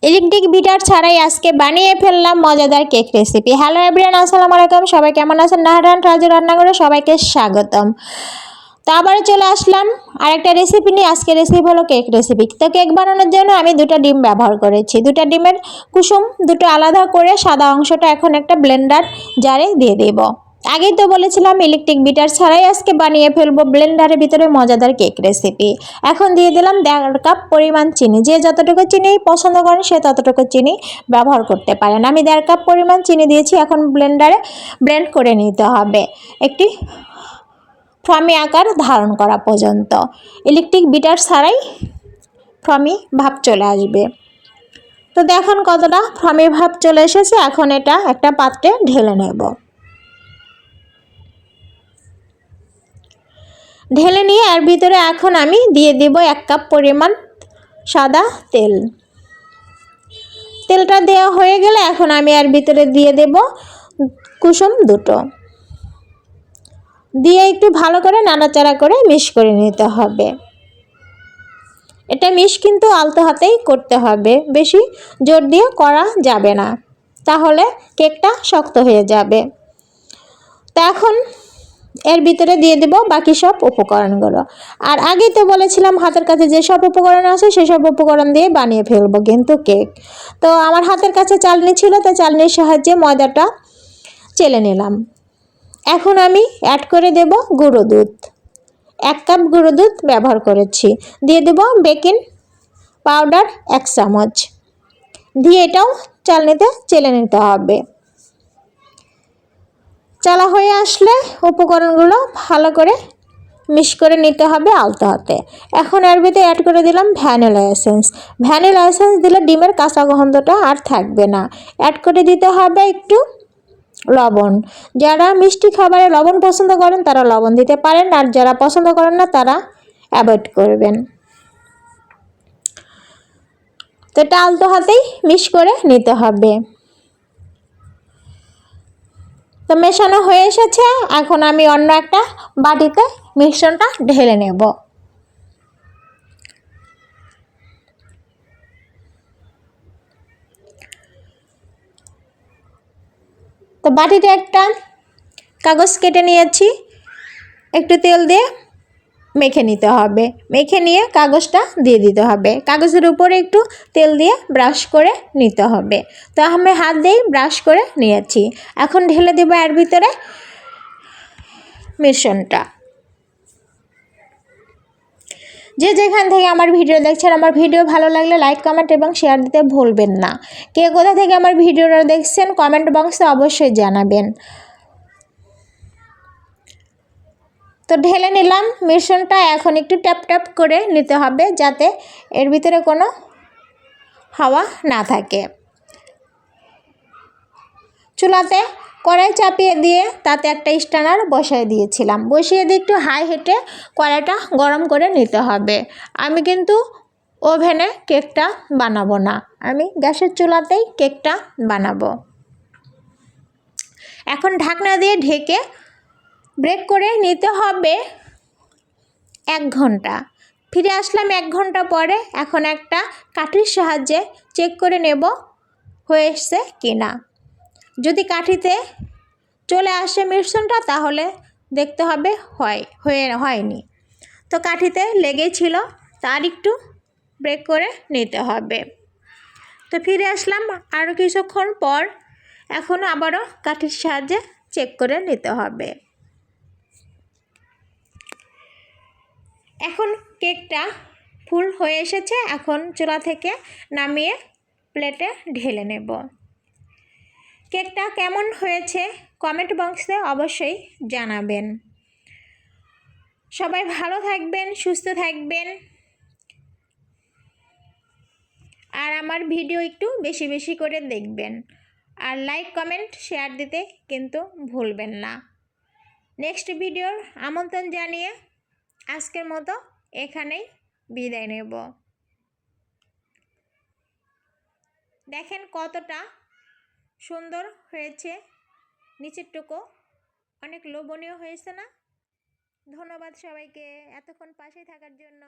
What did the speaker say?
Electric bitter ছাড়াই আজকে বানিয়ে ফেললাম মজাদার কেক রেসিপি। হ্যালো এভরিওয়ান, আসসালামু আলাইকুম। সবাই কেমন আছেন? নাহারান রাজু রান্নাঘরে সবাইকে স্বাগতম। তো আবারও চলে আসলাম আরেকটা রেসিপি নিয়ে। আজকে রেসিপি হলো কেক রেসিপি। তো কেক বানানোর জন্য আমি দুটো ডিম ব্যবহার করেছি। দুটো ডিমের কুসুম দুটো আলাদা করে সাদা অংশটা এখন একটা ব্লেন্ডার জারে দিয়ে দেব। আগেই তো বলেছিলাম ইলেকট্রিক বিটার ছাড়াই আজকে বানিয়ে ফেলবো ব্লেন্ডারের ভিতরে মজাদার কেক রেসিপি। এখন দিয়ে দিলাম 1.5 কাপ পরিমাণ চিনি। যে যতটুকু চিনি পছন্দ করেন সে ততটুকু চিনি ব্যবহার করতে পারেন। আমি 1.5 কাপ পরিমাণ চিনি দিয়েছি। এখন ব্লেন্ডারে ব্লেন্ড করে নিতে হবে একটি ফ্রমি আকার ধারণ করা পর্যন্ত। ইলেকট্রিক বিটার ছাড়াই ফ্রমি ভাব চলে আসবে। তো দেখুন কতটা ফ্রমি ভাব চলে এসেছে। এখন এটা একটা পাত্রে ঢেলে নেব। ঢেলে নিয়ে এর ভিতরে এখন আমি দিয়ে দেব 1 কাপ পরিমাণ সাদা তেল। তেলটা দেওয়া হয়ে গেলে এখন আমি এর ভিতরে দিয়ে দেব কুসুম দুটো, দিয়ে একটু ভালো করে নাড়াচাড়া করে মিক্স করে নিতে হবে। এটা মিক্স কিন্তু আলতো হাতেই করতে হবে, বেশি জোর দিয়ে করা যাবে না, তাহলে কেকটা শক্ত হয়ে যাবে। তো এখন এর ভিতরে দিয়ে দেব বাকি সব উপকরণগুলো। আর আগেই তো বলেছিলাম হাতের কাছে যে সব উপকরণ আছে সেসব উপকরণ দিয়ে বানিয়ে ফেলবো কিন্তু কেক। তো আমার হাতের কাছে চালনি ছিল, তো চালনির সাহায্যে ময়দাটা চেলে নিলাম। এখন আমি অ্যাড করে দেব গুঁড়ো দুধ। 1 কাপ গুঁড়ো দুধ ব্যবহার করেছি। দিয়ে দেব বেকিং পাউডার 1 চামচ, দিয়ে এটাও চালনিতে চেলে নিতে হবে। চালা হয়ে আসলে উপকরণগুলো ভালো করে মিক্স করে নিতে হবে আলতো হাতে। এখন এর ভিতরে অ্যাড করে দিলাম ভ্যানিলা এসেন্স। ভ্যানিলা এসেন্স দিলে ডিমের কাঁচা গন্ধটা আর থাকবে না। অ্যাড করে দিতে হবে একটু লবণ। যারা মিষ্টি খাবারে লবণ পছন্দ করেন তারা লবণ দিতে পারেন, আর যারা পছন্দ করেন না তারা অ্যাভয়েড করবেন। তো এটা আলতো হাতেই মিক্স করে নিতে হবে। তো মেশানো হয়ে এসেছে। এখন আমি অন্য একটা বাটিতে মিশ্রণটা ঢেলে নেব। তো বাটিতে একটা কাগজ কেটে নিয়েছি, একটু তেল দিয়ে মেখে নিতে হবে। মেখে নিয়ে কাগজটা দিয়ে দিতে হবে। কাগজের উপরে একটু তেল দিয়ে ব্রাশ করে নিতে হবে। তো আমি হাত দিয়েই ব্রাশ করে নিয়েছি। এখন ঢেলে দেবো এর ভিতরে মিশ্রণটা। যে যেখান থেকে আমার ভিডিও দেখছেন, আমার ভিডিও ভালো লাগলে লাইক কমেন্ট এবং শেয়ার দিতে ভুলবেন না। কে কোথা থেকে আমার ভিডিওটা দেখছেন কমেন্ট বক্সে অবশ্যই জানাবেন। তো ঢেলে নিলাম মিশ্রণটা। এখন একটু ট্যাপ ট্যাপ করে নিতে হবে যাতে এর ভিতরে কোনো হাওয়া না থাকে। চুলাতে কড়াই চাপিয়ে দিয়ে তাতে একটা স্ট্যান্ডার বসাই দিয়েছিলাম। বসিয়ে দিয়ে একটু হাই হিটে কড়াইটা গরম করে নিতে হবে। আমি কিন্তু ওভেনে কেকটা বানাবো না, আমি গ্যাসের চুলাতেই কেকটা বানাবো। এখন ঢাকনা দিয়ে ঢেকে ব্রেক করে নিতে হবে 1 ঘন্টা। ফিরে আসলাম 1 ঘন্টা পরে। এখন একটা কাঠির সাহায্যে চেক করে নেব হয়ে এসছে কিনা। যদি কাঠিতে চলে আসে মিশ্রণটা তাহলে দেখতে হবে হয়নি। তো কাঠিতে লেগেই ছিল, তার একটু ব্রেক করে নিতে হবে। তো ফিরে আসলাম আরও কিছুক্ষণ পর। এখন আবারও কাঠির সাহায্যে চেক করে নিতে হবে। এখন কেকটা ফুল হয়ে এসেছে। এখন চুলা থেকে নামিয়ে প্লেটে ঢেলে নেব। কেকটা কেমন হয়েছে কমেন্ট বক্সে অবশ্যই জানাবেন। সবাই ভালো থাকবেন, সুস্থ থাকবেন, আর আমার ভিডিও একটু বেশি বেশি করে দেখবেন, আর লাইক কমেন্ট শেয়ার দিতে কিন্তু ভুলবেন না। নেক্সট ভিডিওর আমন্ত্রণ জানিয়ে আজকের মতো এখানেই বিদায় নেব। দেখেন কতটা সুন্দর হয়েছে, নিচেরটুকু অনেক লোভনীয় হয়েছে না? ধন্যবাদ সবাইকে এতক্ষণ পাশে থাকার জন্য।